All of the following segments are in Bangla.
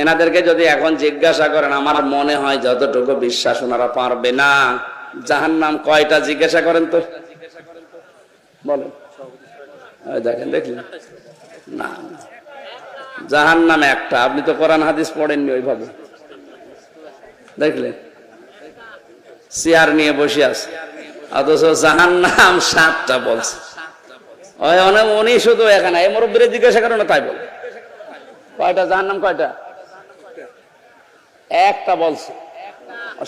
এনাদেরকে যদি এখন জিজ্ঞাসা করেন, আমার মনে হয় যতটুকু বিশ্বাস ওনারা পারবে না। জাহান্নাম কয়টা জিজ্ঞাসা করেন তো, বলেন। দেখেন, দেখলেন না, জাহান্নাম একটা। আপনি তো কোরআন হাদিস পড়েননি ওইভাবে, দেখলেন চেয়ার নিয়ে বসে আছে, অথচ জাহান্নাম 7টা বলছে। উনি শুধু এখানে এই মুরব্বীরে জিজ্ঞাসা করেন, তাই বলে কয়টা জাহান্নাম, কয়টা? একটা বলছে।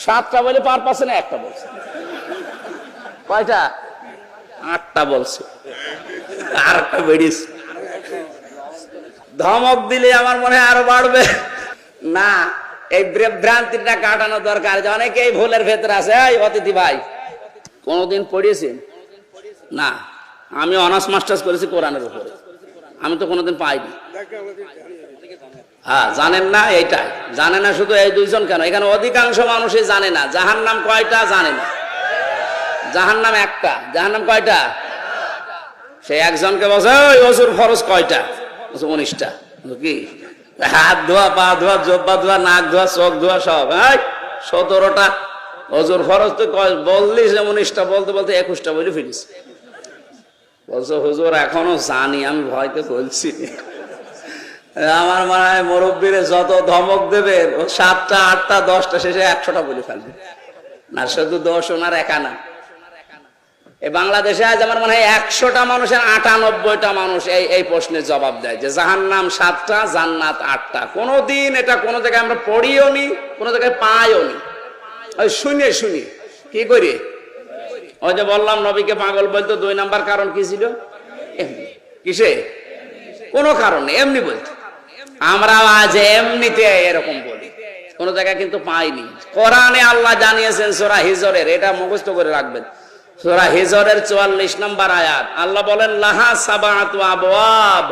7টা বলে পার পাচ্ছে না, একটা বলছে। কয়টা? 8টা বলছে, আর একটা বেরিয়েছে। ধমক দিলে আমার মনে হয় আরো বাড়বে না। এই ভ্রান্তিটা কাটানো দরকার। যে অনেকেই ভুলের ভেতরে আছে। এই অতিথি ভাই, কোনদিন পড়িয়েছেন? না, আমি অনার্স মাস্টার্স করেছি কোরআনের উপরে, আমি তো কোনোদিন পাইনি। হ্যাঁ, জানেন না, এইটাই জানে না। শুধু এই দুইজন কেন, এখানে অধিকাংশ মানুষই জানে না জাহান্নাম কয়টা, জানে না। জাহান্নাম একটা। জাহান্নাম কয়টা? সে একজনকে বলছে, ওই ওযুর ফরজ কয়টা? 19টা। কি হাত ধোয়া, পা ধোয়া, জব্বা ধোয়া, নাক ধোয়া, চোখ ধোয়া, সব 17টা ওযুর ফরজ। তুই বললি 19টা, বলতে বলতে 21টা বলে ফিরিস। বলছো হুজুর এখনো জানি, আমি ভয়তে বলছি। আমার মনে হয় মুরব্বীরে যত ধমক দেবে, 7টা 8টা 10টা শেষে 100টা বলে ফেলবে। না, শুধু দোষ ওনার একা না। এই বাংলাদেশে আজ আমার মনে হয় 100টা মানুষের 98টা মানুষ এই প্রশ্নের জবাব দেয় যে জাহান্নাম 7টা, জান্নাত 8টা। কোনোদিন এটা কোনো জায়গায় আমরা পড়িও নি, কোনো জায়গায় পাইও নি। ওই শুনে শুনি কি করি। ওই যে বললাম নবীকে পাগল বলতো, 2 নাম্বার কারণ কি ছিল? কিসে? কোনো কারণ নেই, এমনি বলতো। আমরা আজ এমনিতে এরকম বলি, কোন জায়গায় কিন্তু পাইনি। কোরআনে আল্লাহ জানিয়েছেন সূরা হিজরের, এটা মুখস্থ করে রাখবেন। সূরা হিজরের 44 নম্বর আয়াত, আল্লাহ বলেন লাহা সাবাতু আবওয়াব,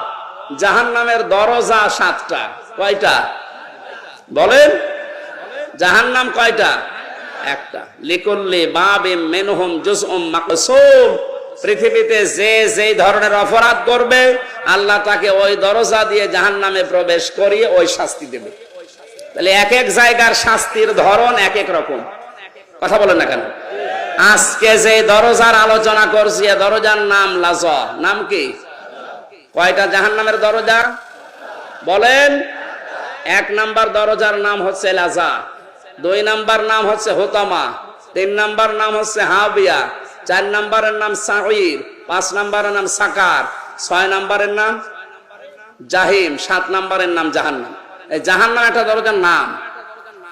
জাহান্নামের দরজা 7টা। কয়টা বলেন? জাহান্নাম কয়টা? একটা। লিকুল্লি বাবিম মিনহুম জুজউম মাকসুম, পৃথিবীতে যে যেই ধরনের অপরাধ করবে আল্লাহ তাকে ওই দরজা দিয়ে জাহান্নামে প্রবেশ করিয়ে ওই শাস্তি দেবে। তাহলে এক এক জায়গার শাস্তির ধরন এক এক রকম। কথা বলেন না কেন? আজকে যে দরজার আলোচনা করছি, দরজার নাম লাজা। নাম কি? কয়টা জাহান্নামের দরজা বলেন? 1 নাম্বার দরজার নাম হচ্ছে লাজা, 2 নাম্বার নাম হচ্ছে হুতামা, 3 নাম্বার নাম হচ্ছে হাবিয়া, 4 নাম্বারের নাম সাঈর, 5 নাম্বারের নাম সাকার, 6 নাম্বারের নাম জাহিম, 7 নাম্বারের নাম জাহান্নাম। এই জাহান্নাম একটা দরজার নাম।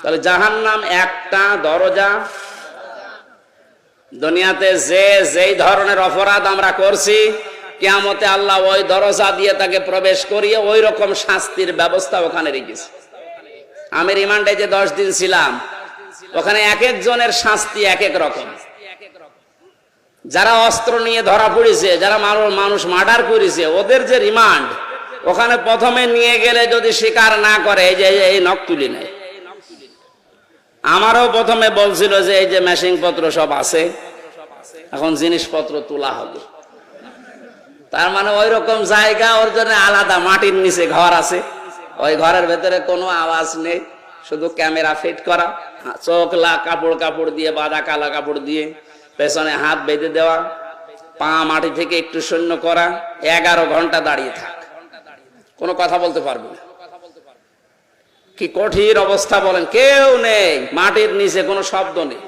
তাহলে জাহান্নাম একটা দরজা। দুনিয়াতে যে যেই ধরনের অপরাধ আমরা করছি, কিয়ামতে আল্লাহ ওই দরজা দিয়ে তাকে প্রবেশ করিয়ে ওই রকম শাস্তির ব্যবস্থা ওখানে রেখেছে। আমি রিমান্ডে যে 10 দিন ছিলাম, ওখানে এক একজনের শাস্তি এক এক রকম। যারা অস্ত্র নিয়ে ধরা পড়েছে, যারা মানুষ মার্ডার করেছে, ওদের যে রিমান্ড, ওখানে প্রথমে নিয়ে গেলে যদি স্বীকার না করে, এই যে এই নখ তুলি নেয়। আমারও প্রথমে বলছিল যে এই যে মেশিন পত্র সব আছে, এখন জিনিসপত্র তোলা হবে। তার মানে ওই রকম জায়গা ওর জন্য আলাদা, মাটির নিচে ঘর আছে, ওই ঘরের ভেতরে কোনো আওয়াজ নেই, শুধু ক্যামেরা ফিট করা, চোখ কাপড় দিয়ে বাঁধা, কালা কাপড় দিয়ে, পেছনে হাত বেঁধে দেওয়া, পা মাটি থেকে একটু শূন্য করা, 11 ঘন্টা দাঁড়িয়ে থাক, কোনো কথা বলতে পারবে না। কি কঠিন অবস্থা বলেন। কেউ নেই, মাটির নিচে কোনো শব্দ নেই।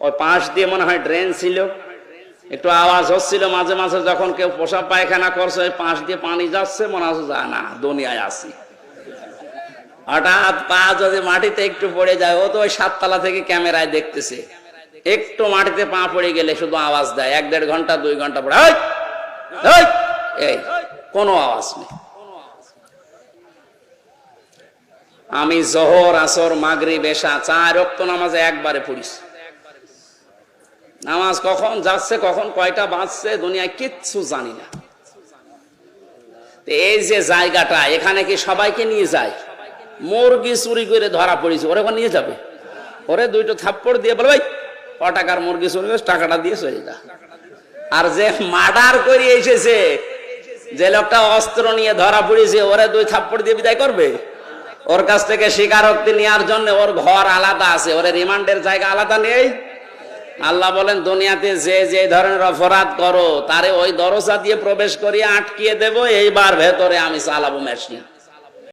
ওই পাশ দিয়ে মনে হয় ড্রেন ছিল, একটু আওয়াজ হচ্ছিল মাঝে মাঝে, যখন কেউ পোশাক পায়খানা করছে, ওই পাশ দিয়ে পানি যাচ্ছে, মনে হচ্ছে যা না দুনিয়ায় আসি। হঠাৎ পা যদি মাটিতে একটু পড়ে যায়, ও তো ওই 7 তলা থেকে ক্যামেরায় দেখতেছে, একটু মাটিতে পা পড়ে গেলে শুধু আওয়াজ দেয়। 1-1.5 ঘন্টা 2 ঘন্টা পরে এই কোনো আওয়াজ নেই। আমি জোহর, আসর, মাগরিব, এশা 4 ওয়াক্ত নামাজে একবারে পড়িছি। নামাজ কখন যাচ্ছে, কখন কয়টা বাজছে, দুনিয়ায় কিচ্ছু জানি না। এই যে জায়গাটা, এখানে কি সবাইকে নিয়ে যায়? মুরগি চুরি করে ধরা পড়েছে, ওরে ওখানে নিয়ে যাবে, ওরে 2টো থাপ্পড় দিয়ে বলবে ক টাকার মুরগি চুরি করে, টাকাটা দিয়ে চলে যা। আর যে মার্ডার করে এসেছে, যে লোকটা অস্ত্র নিয়ে ধরা পড়েছে, ওরে 2 থাপ্পড় দিয়ে বিদায় করবে? ওর কাছ থেকে স্বীকারোক্তি নেওয়ার জন্য ওর ঘর আলাদা আছে, ওর রিমান্ডের জায়গা আলাদা নেই। আল্লাহ বলেন দুনিয়াতে যে যে ধরনের অপরাধ করো তারে ওই দরজা দিয়ে প্রবেশ করিয়ে আটকিয়ে দেব, এইবার ভেতরে আমি চালাবো মেশিন।